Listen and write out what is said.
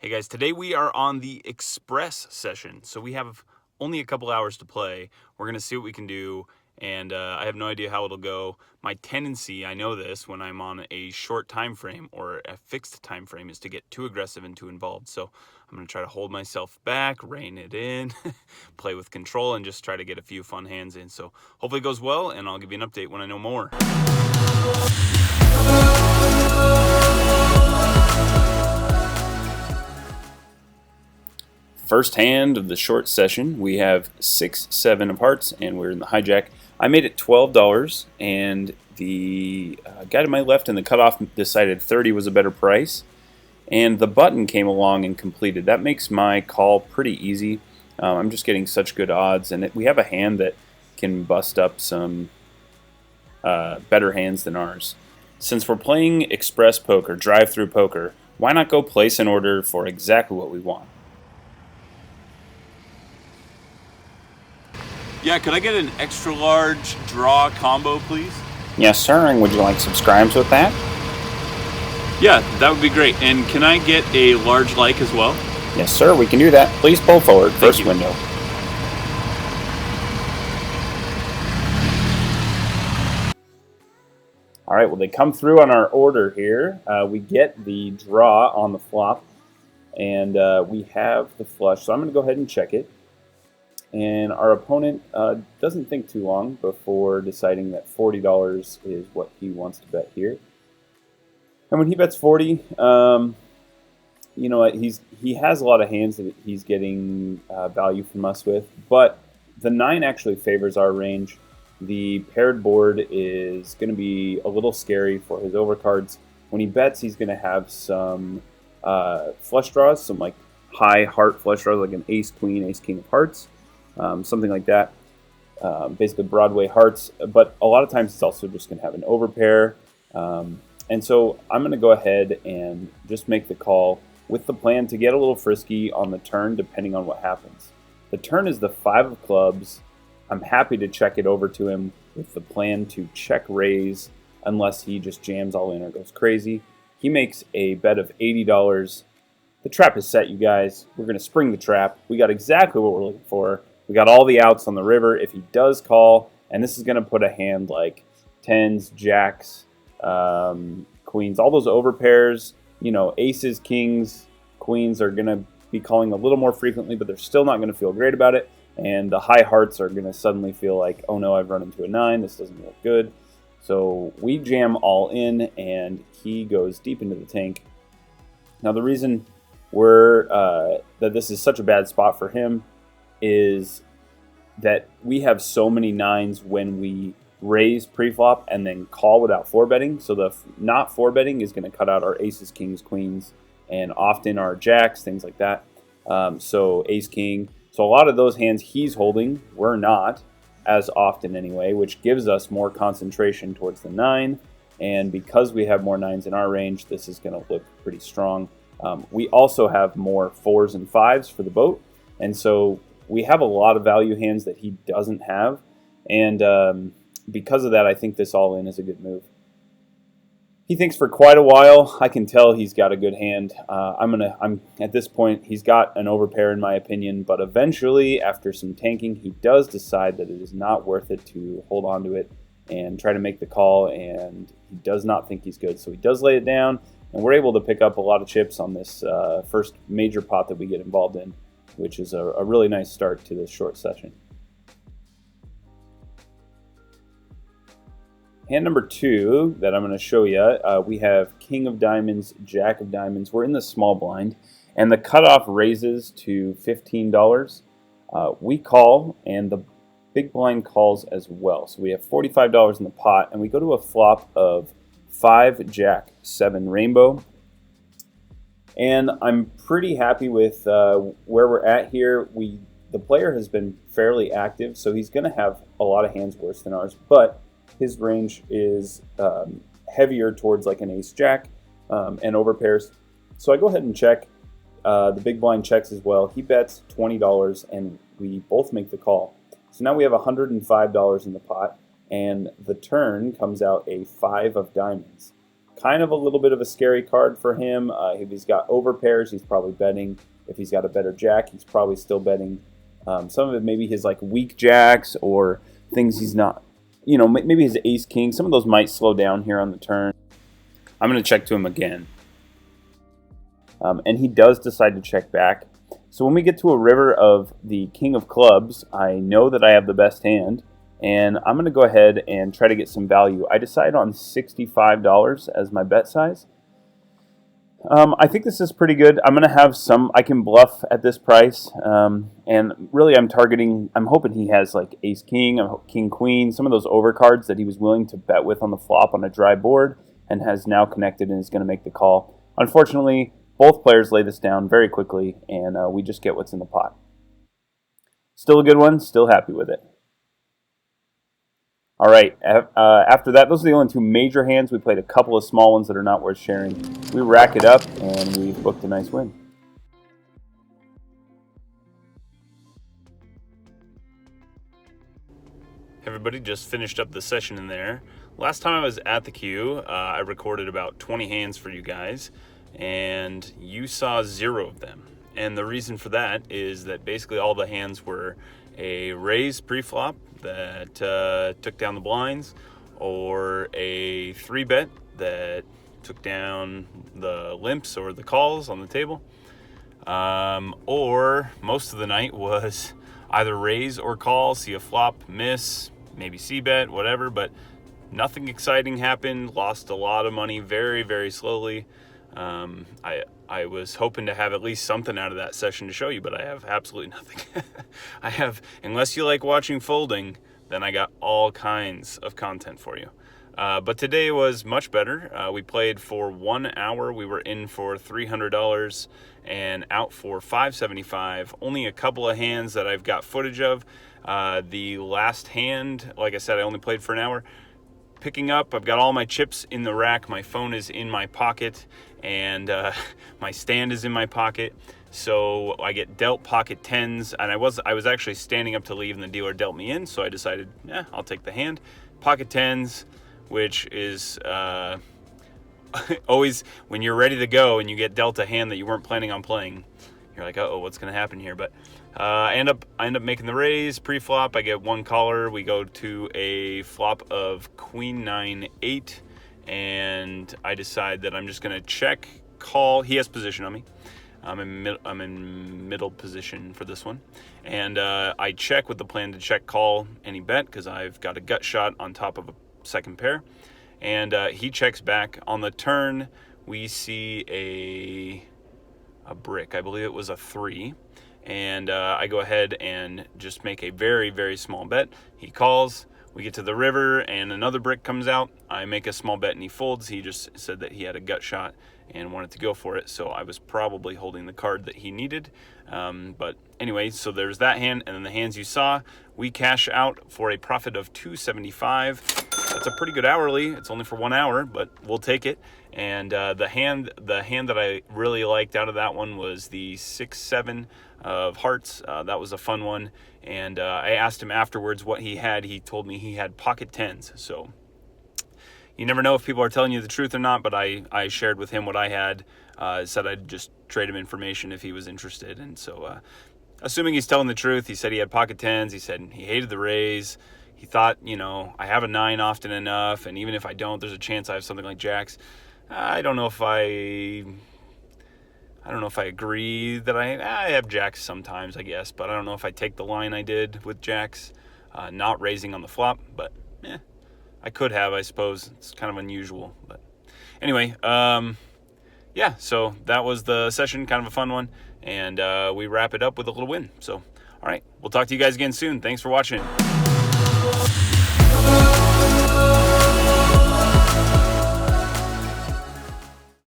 Hey guys, today we are on the Express session. So we have only a couple hours to play. We're going to see what we can do, and I have no idea how it'll go. My tendency, I know this, when I'm on a short time frame or a fixed time frame, is to get too aggressive and too involved. So I'm going to try to hold myself back, rein it in, play with control, and just try to get a few fun hands in. So hopefully it goes well, and I'll give you an update when I know more. First hand of the short session, we have 6-7 of hearts, and we're in the hijack. I made it $12, and the guy to my left in the cutoff decided 30 was a better price, and the button came along and completed. That makes my call pretty easy. I'm just getting such good odds, and we have a hand that can bust up some better hands than ours. Since we're playing express poker, drive-through poker, why not go place an order for exactly what we want? Yeah, could I get an extra large draw combo, please? Yes, sir. And would you like some scribes with that? Yeah, that would be great. And can I get a large like as well? Yes, sir. We can do that. Please pull forward. First window. All right, well, they come through on our order here. We get the draw on the flop, and we have the flush. So I'm going to go ahead and check it. And our opponent doesn't think too long before deciding that $40 is what he wants to bet here. And when he bets 40, you know, he has a lot of hands that he's getting value from us with, but the 9 actually favors our range. The paired board is going to be a little scary for his overcards. When he bets, he's going to have some flush draws, some like high heart flush draws, like an ace, queen, ace, king of hearts. Something like that, basically Broadway hearts, but a lot of times it's also just going to have an overpair. And so I'm going to go ahead and just make the call with the plan to get a little frisky on the turn depending on what happens. The turn is the 5 of clubs. I'm happy to check it over to him with the plan to check raise unless he just jams all in or goes crazy. He makes a bet of $80. The trap is set, you guys. We're going to spring the trap. We got exactly what we're looking for. We got all the outs on the river if he does call, and this is going to put a hand like 10s, jacks, queens, all those overpairs, you know, aces, kings, queens are going to be calling a little more frequently, but they're still not going to feel great about it, and the high hearts are going to suddenly feel like, oh no, I've run into a 9, this doesn't look good. So we jam all in, and he goes deep into the tank. Now the reason that this is such a bad spot for him is that we have so many 9s when we raise pre-flop and then call without 4-betting. So the not 4-betting is going to cut out our aces, kings, queens, and often our jacks, things like that. So ace, king. So a lot of those hands he's holding, we're not as often anyway, which gives us more concentration towards the 9. And because we have more 9s in our range, this is going to look pretty strong. We also have more 4s and 5s for the boat. And so we have a lot of value hands that he doesn't have, and because of that, I think this all-in is a good move. He thinks for quite a while. I can tell he's got a good hand. I'm at this point, he's got an overpair in my opinion, but eventually, after some tanking, he does decide that it is not worth it to hold on to it and try to make the call, and he does not think he's good, so he does lay it down, and we're able to pick up a lot of chips on this first major pot that we get involved in, which is a really nice start to this short session. Hand number 2 that I'm going to show you, we have King of Diamonds, Jack of Diamonds. We're in the small blind, and the cutoff raises to $15. We call, and the big blind calls as well. So we have $45 in the pot, and we go to a flop of 5 Jack, 7 Rainbow. And I'm pretty happy with where we're at here. The player has been fairly active, so he's going to have a lot of hands worse than ours, but his range is heavier towards like an ace-jack and overpairs. So I go ahead and check. The big blind checks as well. He bets $20, and we both make the call. So now we have $105 in the pot, and the turn comes out a 5 of diamonds. kind of a little bit of a scary card for him. If he's got overpairs, he's probably betting. If he's got a better jack, he's probably still betting. Some of it maybe his like weak jacks or things he's not, maybe his ace king. Some of those might slow down here on the turn. I'm going to check to him again. And he does decide to check back. So when we get to a river of the king of clubs, I know that I have the best hand. And I'm going to go ahead and try to get some value. I decide on $65 as my bet size. I think this is pretty good. I'm going to have I can bluff at this price. And really I'm hoping he has like ace king, king queen, some of those overcards that he was willing to bet with on the flop on a dry board and has now connected and is going to make the call. Unfortunately, both players lay this down very quickly and we just get what's in the pot. Still a good one, still happy with it. All right, after that, those are the only two major hands. We played a couple of small ones that are not worth sharing. We rack it up, and we've booked a nice win. Everybody just finished up the session in there. Last time I was at the queue, I recorded about 20 hands for you guys, and you saw 0 of them. And the reason for that is that basically all the hands were a raise pre-flop that took down the blinds, or a 3-bet that took down the limps or the calls on the table, or most of the night was either raise or call, see a flop, miss, maybe c-bet, whatever, but nothing exciting happened. Lost a lot of money very, very slowly. I was hoping to have at least something out of that session to show you, but I have absolutely nothing. Unless you like watching folding, then I got all kinds of content for you. But today was much better. We played for 1 hour. We were in for $300 and out for $575. Only a couple of hands that I've got footage of. The last hand, like I said, I only played for an hour. Picking up, I've got all my chips in the rack. My phone is in my pocket, and my stand is in my pocket. So I get dealt pocket tens, and I was actually standing up to leave, and the dealer dealt me in. So I decided, I'll take the hand. Pocket tens, which is always when you're ready to go and you get dealt a hand that you weren't planning on playing, you're like, uh-oh, what's going to happen here? But I end up making the raise pre-flop. I get one caller. We go to a flop of queen 9-8, and I decide that I'm just going to check call. He has position on me. I'm in middle position for this one, and I check with the plan to check call any bet because I've got a gut shot on top of a second pair, and he checks back. On the turn, we see a brick. I believe it was a 3. And I go ahead and just make a very, very small bet. He calls. We get to the river, and another brick comes out. I make a small bet, and he folds. He just said that he had a gut shot and wanted to go for it, so I was probably holding the card that he needed. But anyway, so there's that hand, and then the hands you saw. We cash out for a profit of $275. That's a pretty good hourly. It's only for 1 hour, but we'll take it. And the hand that I really liked out of that one was the 6-7 of hearts. That was a fun one. And I asked him afterwards what he had. He told me he had pocket tens. So you never know if people are telling you the truth or not, but I shared with him what I had. Said I'd just trade him information if he was interested. And so assuming he's telling the truth, he said he had pocket tens. He said he hated the raise. He thought, I have a 9 often enough, and even if I don't, there's a chance I have something like jacks. I don't know if I agree that I have jacks sometimes, I guess, but I don't know if I take the line I did with jacks, not raising on the flop, but I could have, I suppose. It's kind of unusual, but anyway, so that was the session, kind of a fun one, and we wrap it up with a little win. So, all right, we'll talk to you guys again soon. Thanks for watching.